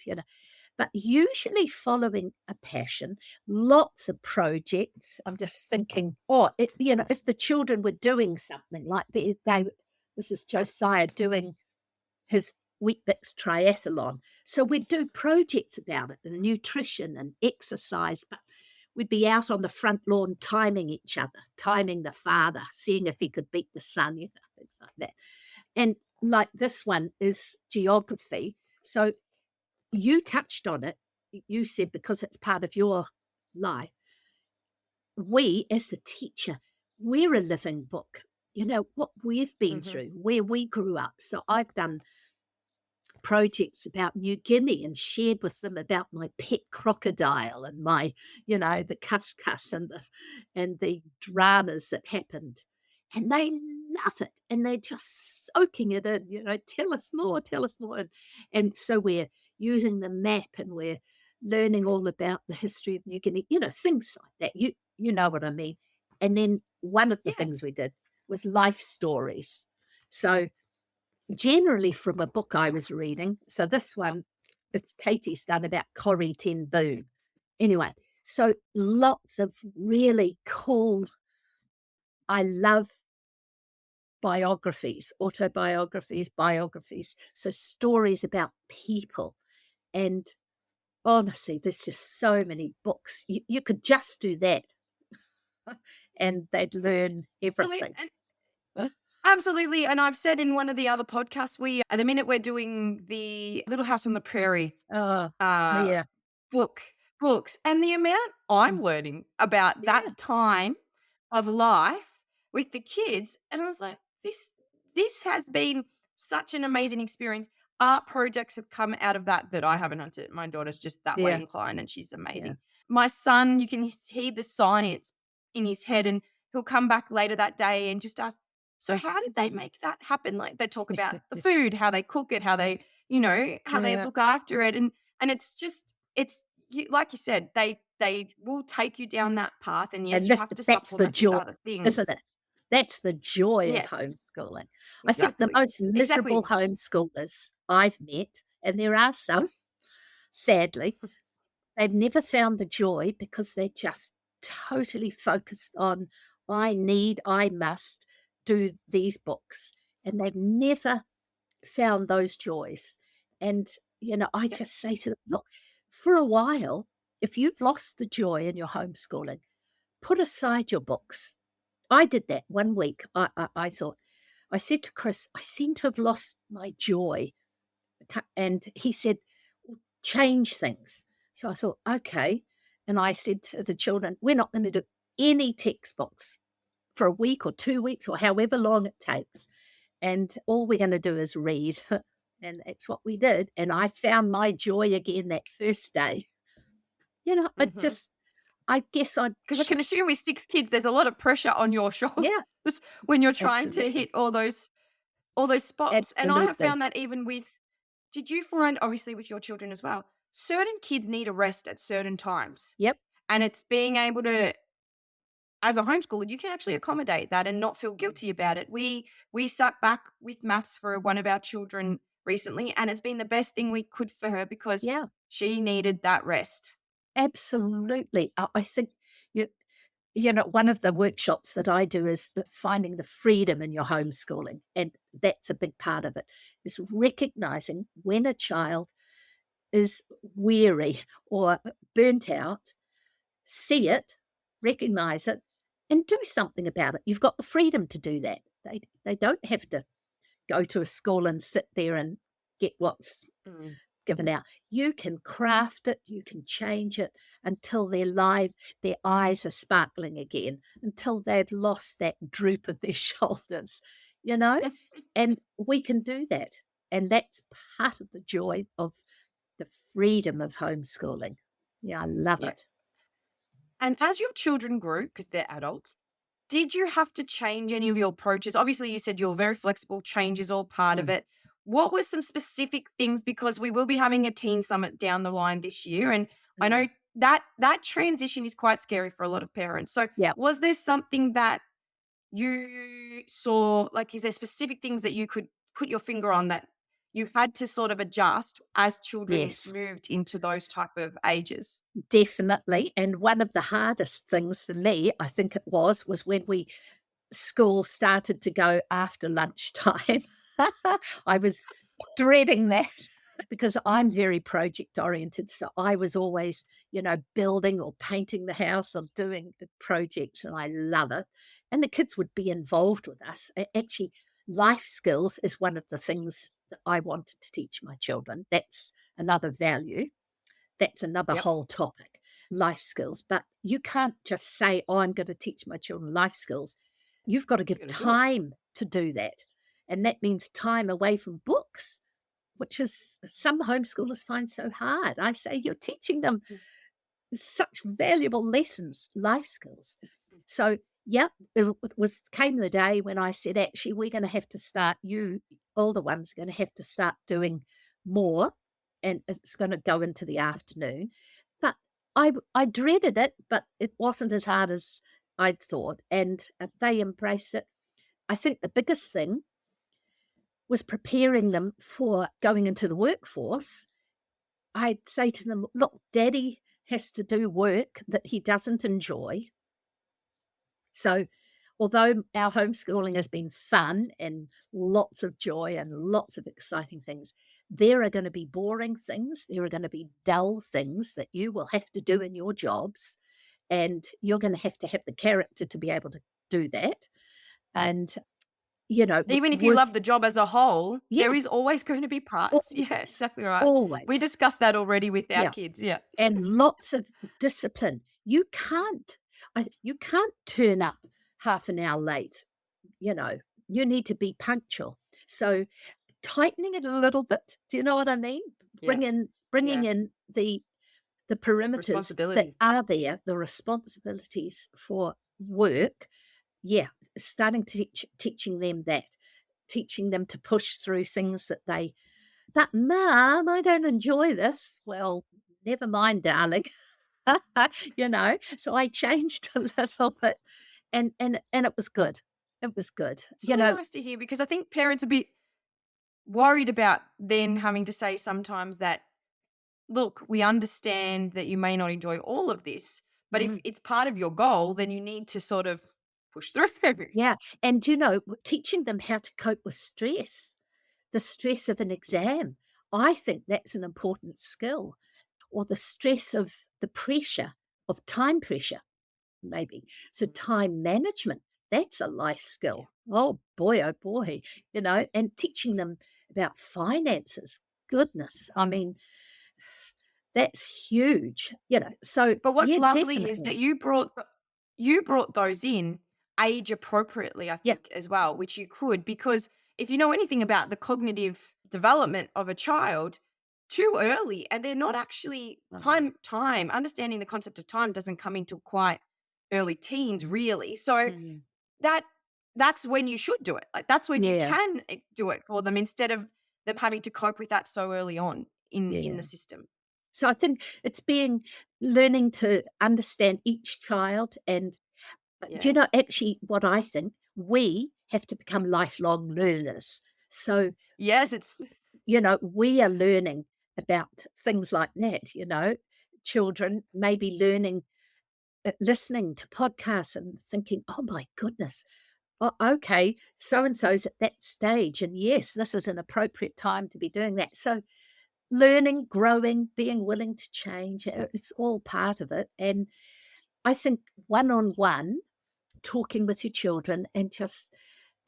but usually following a passion, lots of projects. I'm just thinking, if the children were doing something like this is Josiah doing his Weet-Bix triathlon. So we'd do projects about it and nutrition and exercise, but we'd be out on the front lawn timing each other, timing the father, seeing if he could beat the son, things like that. And like this one is geography. So you touched on it. You said because it's part of your life. We, as the teacher, we're a living book. What we've been Mhm. through, where we grew up. So I've done projects about New Guinea and shared with them about my pet crocodile and my, the cuscus and the dramas that happened. And they love it and they're just soaking it in, tell us more, tell us more. And so we're using the map and we're learning all about the history of New Guinea, things like that. You know what I mean. And then one of the Yeah. things we did was life stories. So generally from a book I was reading. So this one, it's Katie's done about Corrie ten Boom. Anyway, so lots of really cool, I love biographies, autobiographies, biographies. So stories about people. And honestly, there's just so many books. You could just do that and they'd learn Absolutely. everything. Absolutely. And I've said in one of the other podcasts, at the minute we're doing the Little House on the Prairie Oh, uh, yeah. book books, and the amount I'm Mm, learning about yeah. that time of life with the kids, and I was like, this has been such an amazing experience. Art projects have come out of that I haven't done. My daughter's just that way Yeah. inclined, and she's Yeah. amazing. My son, you can hear the science in his head, and he'll come back later that day and just ask, "So how did they make that happen?" Like they talk about the food, how they cook it, how they, how they Yeah. look after it, and it's just like you said, they will take you down that path, and yes, And you have to that's the supplement with joy, other things. isn't it? That's the joy of Yes, homeschooling. I think the exactly, most miserable exactly. homeschoolers I've met, and there are some, sadly, they've never found the joy because they're just totally focused on, I must do these books. And they've never found those joys. And, I Yep. just say to them, look, for a while, if you've lost the joy in your homeschooling, put aside your books. I did that one week. I thought, I said to Chris, I seem to have lost my joy and he said, change things. So I thought, okay. And I said to the children, we're not going to do any textbooks for a week or 2 weeks or however long it takes. And all we're going to do is read. And that's what we did. And I found my joy again that first day. It just, I guess Because I can assume with 6 kids, there's a lot of pressure on your shoulders yeah, when you're trying to absolutely. hit all those spots. And I have Absolutely. found that even with, did you find, obviously with your children as well, certain kids need a rest at certain times. Yep. And it's being able to, as a homeschooler, you can actually accommodate that and not feel guilty about it. We sat back with maths for one of our children recently, and it's been the best thing we could for her because Yeah, she needed that rest. absolutely. I think you, one of the workshops that I do is finding the freedom in your homeschooling. And that's a big part of it, is recognizing when a child is weary or burnt out, see it, recognize it, and do something about it. You've got the freedom to do that. They don't have to go to a school and sit there and get what's Mm. given out. You can craft it, you can change it until their eyes are sparkling again, until they've lost that droop of their shoulders, you know? And we can do that. And that's part of the joy of the freedom of homeschooling. Yeah, I love Yeah. it. And as your children grew, because they're adults, did you have to change any of your approaches? Obviously, you said you're very flexible, change is all part of Mm, it. What were some specific things? Because we will be having a teen summit down the line this year. And I mm. know that transition is quite scary for a lot of parents. So Yeah. was there something that you saw, like, is there specific things that you could put your finger on that you had to sort of adjust as children Yes, moved into those type of ages? definitely. And one of the hardest things for me, I think it was when school started to go after lunchtime. I was dreading that because I'm very project oriented. So I was always, building or painting the house or doing the projects, and I love it. And the kids would be involved with us. Actually, life skills is one of the things that I wanted to teach my children. That's another value. That's another Yep. whole topic, life skills. But you can't just say, oh, I'm going to teach my children life skills. You've got to You give got to do it. time to do that. And that means time away from books, which is some homeschoolers find so hard. I say you're teaching them Mm. such valuable lessons, life skills. So, yeah, it came the day when I said, actually, we're going to have to start, you older ones are going to have to start doing more, and it's going to go into the afternoon. But I dreaded it, but it wasn't as hard as I'd thought, and they embraced it. I think the biggest thing was preparing them for going into the workforce. I'd say to them, look, daddy has to do work that he doesn't enjoy. So, although our homeschooling has been fun and lots of joy and lots of exciting things, there are going to be boring things. There are going to be dull things that you will have to do in your jobs. And you're going to have the character to be able to do that. And, Even if you work, love the job as a whole, yeah, there is always going to be parts. Yeah, always, exactly right. We always. discussed that already with our Yeah. kids. Yeah. And lots of discipline. You can't turn up half an hour late, you know. You need to be punctual. So tightening it a little bit, do you know what I mean? Yeah. Bringing Yeah. in the perimeters that Responsibility. are there, the responsibilities for work. Yeah, starting to teaching them that, teaching them to push through things that they, but mom, I don't enjoy this. Well, never mind, darling. So I changed a little bit, and it was good. It was good. It's really nice to hear because I think parents are a bit worried about then having to say sometimes that, look, we understand that you may not enjoy all of this, but if Mm, it's part of your goal, then you need to sort of push through. yeah, and teaching them how to cope with stress, the stress of an exam. I think that's an important skill, or the stress of the pressure of time pressure, maybe. So time management, that's a life skill. Oh boy, and teaching them about finances. goodness. I mean, that's huge, So, But what's yeah, lovely is that definitely. you brought those in age appropriately, I Yeah. think, as well, which you could, because if you know anything about the cognitive development of a child, too early, and they're not actually Oh, understanding the concept of time doesn't come into quite early teens, really. So mm, that that's when you should do it. Like that's when you yeah, can do it for them instead of them having to cope with that so early on in yeah. the system. So I think it's being learning to understand each child and do you Yeah. know actually what I think? We have to become lifelong learners. So, Yes, it's we are learning about things like that, children may be learning, listening to podcasts and thinking, oh my goodness, oh, okay, so and so's at that stage. And yes, this is an appropriate time to be doing that. So, learning, growing, being willing to change, it's all part of it. And I think one on one, talking with your children and just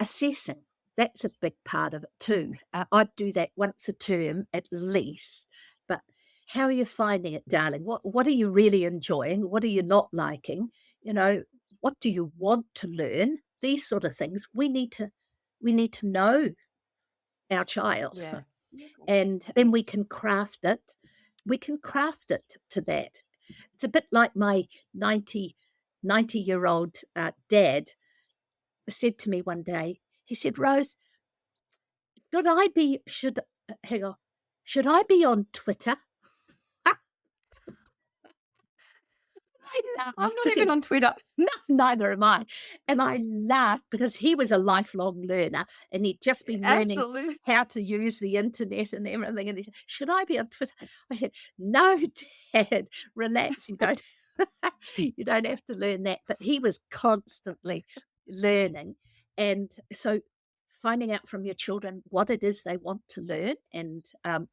assessing. That's a big part of it too. I'd do that once a term at least. But how are you finding it, darling? What are you really enjoying? What are you not liking? You know, what do you want to learn? These sort of things. We need to know our child, yeah. and then we can craft it. We can craft it to that. It's a bit like my 90-year-old dad said to me one day, he said, Rose, hang on, should I be on Twitter? I I'm laughed not because even on Twitter. no, neither am I. And I laughed because he was a lifelong learner and he'd just been learning Absolutely. how to use the internet and everything. And he said, should I be on Twitter? I said, no, Dad, relax. You don't have to learn that. But he was constantly learning. And so finding out from your children what it is they want to learn and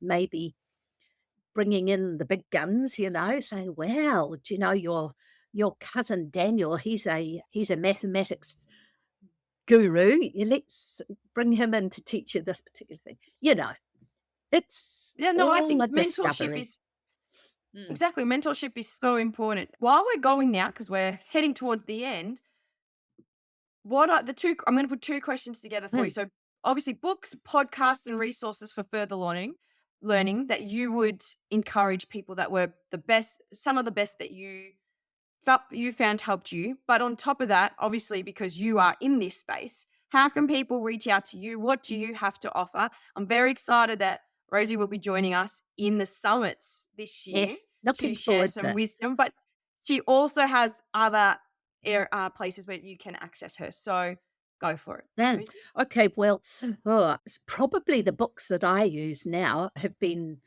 maybe bringing in the big guns, saying, "Well, do you know your cousin Daniel? He's a mathematics guru. Let's bring him in to teach you this particular thing." It's Yeah, no, I all think a mentorship discovery. is Mm, exactly, mentorship is so important. While we're going now, because we're heading towards the end, what are the two I'm gonna put two questions together for you. mm. So obviously books, podcasts, and resources for further learning that you would encourage people that were the best, some of the best that you felt you found helped you. But on top of that, obviously, because you are in this space, how can people reach out to you? What do you have to offer? I'm very excited that Rosie will be joining us in the summits this year Yes, to looking share forward to some it. wisdom. But she also has other places where you can access her. So go for it, Mm. Rosie. Okay, well, probably the books that I use now have been,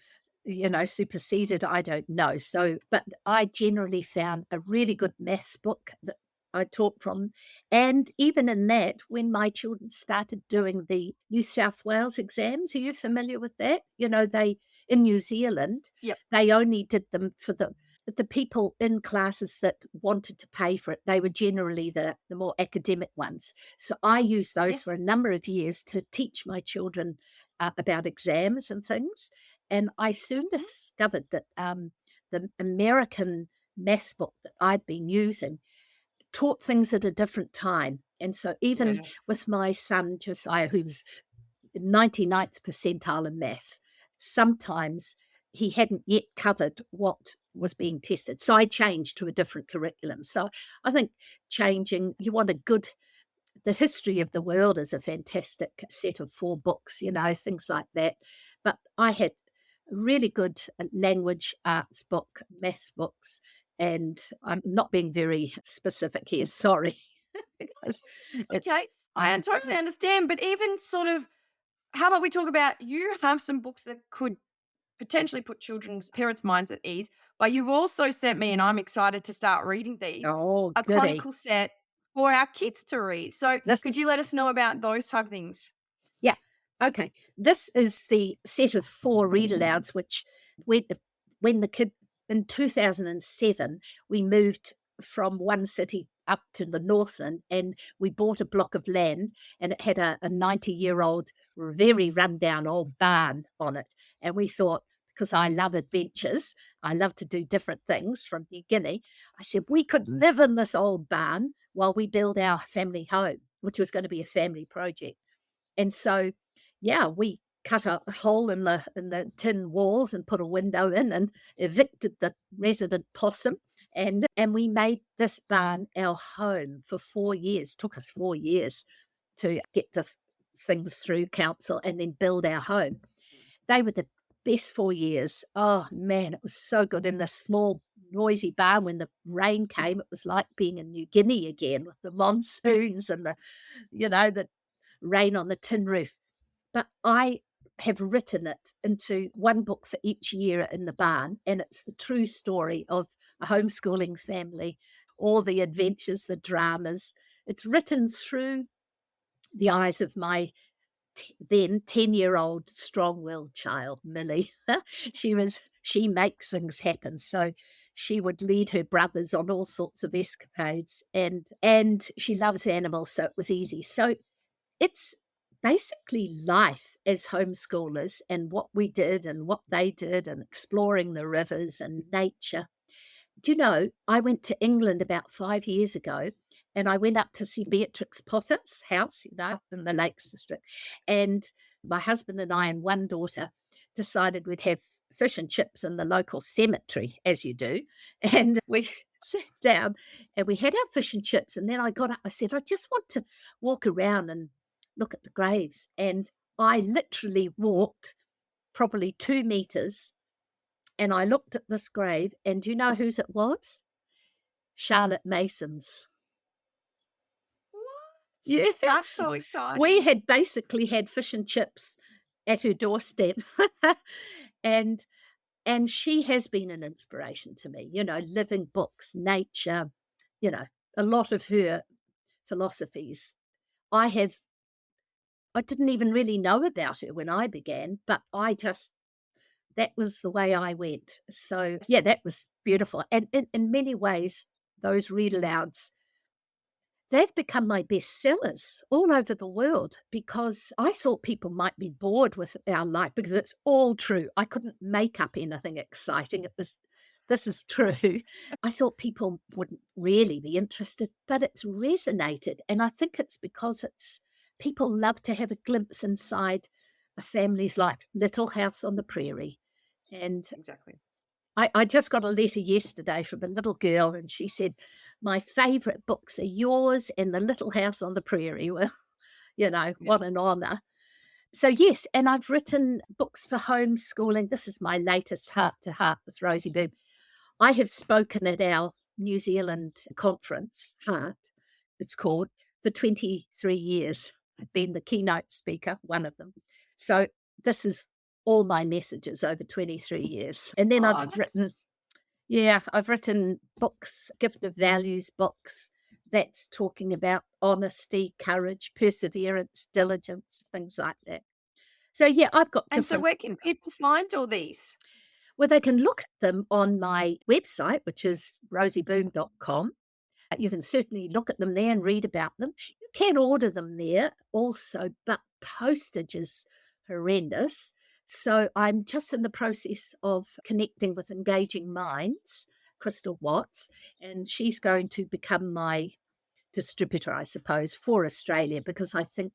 superseded. I don't know. So, but I generally found a really good maths book that I taught from. And even in that, when my children started doing the New South Wales exams, are you familiar with that? In New Zealand, Yep. they only did them for the people in classes that wanted to pay for it. They were generally the more academic ones. So I used those for Yes. a number of years to teach my children about exams and things. And I soon Mhm. discovered that the American maths book that I'd been using taught things at a different time. And so even Yeah. with my son Josiah, who's 99th percentile in maths, sometimes he hadn't yet covered what was being tested. So I changed to a different curriculum. So I think you want the history of the world is a fantastic set of 4 books, things like that. But I had a really good language arts book, maths books, and I'm not being very specific here, sorry, because it's Okay. I totally understand. But even sort of, how about we talk about you have some books that could potentially put children's parents' minds at ease. But you've also sent me, and I'm excited to start reading these, oh, a goody. chronicle set for our kids to read. So This could you let us know about those type of things? Yeah. Okay. This is the set of 4 read alouds, which when the kid in 2007, we moved from one city up to the Northland, and we bought a block of land, and it had a 90-year-old, very rundown old barn on it. And we thought, because I love adventures, I love to do different things from New Guinea, I said we could live in this old barn while we build our family home, which was going to be a family project. And so, yeah, we cut a hole in the tin walls and put a window in and evicted the resident possum. And we made this barn our home for 4 years. Took us 4 years to get this things through council and then build our home. They were the best 4 years. Oh man, it was so good in this small noisy barn. When the rain came, it was like being in New Guinea again with the monsoons and the rain on the tin roof. But I have written it into one book for each year in the barn, and it's the true story of a homeschooling family, all the adventures, the dramas. It's written through the eyes of my then 10-year-old strong-willed child, Millie. She makes things happen. So she would lead her brothers on all sorts of escapades, and she loves animals, so it was easy. So it's basically life as homeschoolers and what we did and what they did and exploring the rivers and nature. Do you know, I went to England about 5 years ago, and I went up to see Beatrix Potter's house, up in the Lakes District. And my husband and I and one daughter decided we'd have fish and chips in the local cemetery, as you do. And we sat down and we had our fish and chips. And then I got up, I said, I just want to walk around and look at the graves. And I literally walked probably 2 meters, and I looked at this grave, and do you know whose it was? Charlotte Mason's. Yeah. That's so exciting. We had basically had fish and chips at her doorstep. and she has been an inspiration to me, living books, nature, a lot of her philosophies. I didn't even really know about her when I began, but that was the way I went. So, yeah, that was beautiful. And in many ways, those read alouds, they've become my bestsellers all over the world, because I thought people might be bored with our life, because it's all true. I couldn't make up anything exciting. This is true. I thought people wouldn't really be interested, but it's resonated. And I think it's because people love to have a glimpse inside a family's life. Little House on the Prairie. And Exactly. I just got a letter yesterday from a little girl, and she said, my favourite books are yours and The Little House on the Prairie. Well, what an honour. So, yes, and I've written books for homeschooling. This is my latest, Heart to Heart with Rosie Boom. I have spoken at our New Zealand conference, Heart, it's called, for 23 years. I've been the keynote speaker, one of them. So this is all my messages over 23 years. And then I've written books, Gift of Values books, that's talking about honesty, courage, perseverance, diligence, things like that. So, yeah, I've got And so where can people find all these? Well, they can look at them on my website, which is rosieboom.com. You can certainly look at them there and read about them. You can order them there also, but postage is horrendous. So I'm just in the process of connecting with Engaging Minds, Crystal Watts, and she's going to become my distributor, I suppose, for Australia, because I think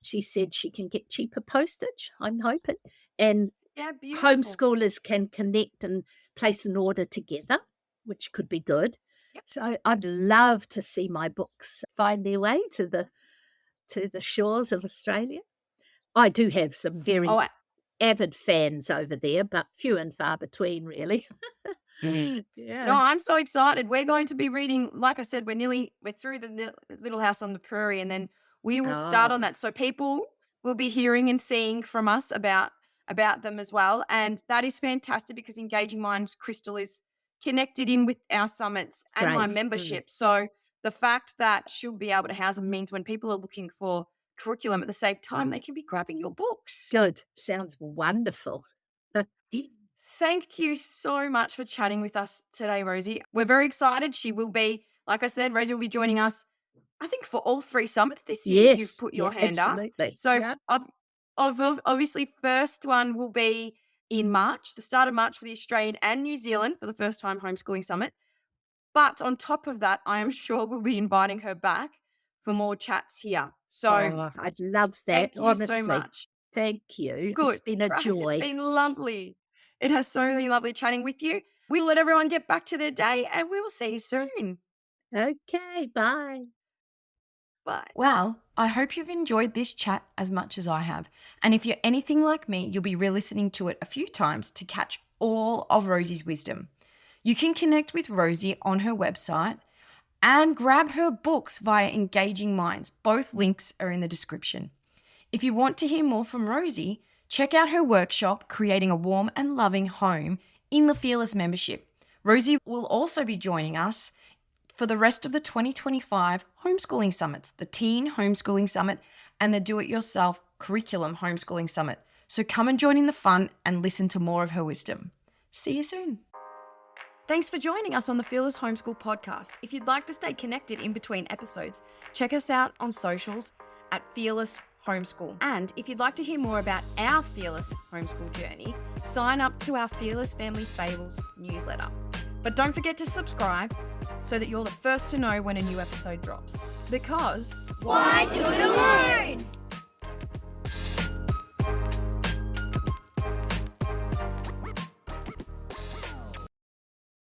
she said she can get cheaper postage, I'm hoping. And Yeah, beautiful. homeschoolers can connect and place an order together, which could be good. Yep. So I'd love to see my books find their way to the shores of Australia. I do have some very avid fans over there, but few and far between, really. Yeah. No, I'm so excited. We're going to be reading, like I said, we're through the Little House on the Prairie, and then we will start on that. So people will be hearing and seeing from us about them as well. And that is fantastic, because Engaging Minds, Crystal, is connected in with our summits and my membership. So the fact that she'll be able to house them means when people are looking for curriculum at the same time, they can be grabbing your books. Good. Sounds wonderful. Thank you so much for chatting with us today, Rosie. We're very excited. She will be Like I said, Rosie will be joining us, I think, for all 3 summits this year. You've Yes. put your Yeah, hand absolutely. up. So Yeah. obviously, first one will be in March, the start of March for the Australian and New Zealand for the first time homeschooling summit. But on top of that, I am sure we'll be inviting her back for more chats here. So Oh, I'd love that, thank you honestly. so much. Thank you. Good. It's been a Right. joy. It's been lovely. It has so really lovely chatting with you. We'll let everyone get back to their day and we will see you soon. Okay, bye. Bye. Well, I hope you've enjoyed this chat as much as I have. And if you're anything like me, you'll be re-listening to it a few times to catch all of Rosie's wisdom. You can connect with Rosie on her website and grab her books via Engaging Minds. Both links are in the description. If you want to hear more from Rosie, check out her workshop, Creating a Warm and Loving Home, in the Fearless membership. Rosie will also be joining us for the rest of the 2025 homeschooling summits, the Teen Homeschooling Summit and the Do-It-Yourself Curriculum Homeschooling Summit. So come and join in the fun and listen to more of her wisdom. See you soon. Thanks for joining us on the Fearless Homeschool podcast. If you'd like to stay connected in between episodes, check us out on socials at Fearless Homeschool. And if you'd like to hear more about our Fearless Homeschool journey, sign up to our Fearless Family Fables newsletter. But don't forget to subscribe so that you're the first to know when a new episode drops. Because Why do it alone?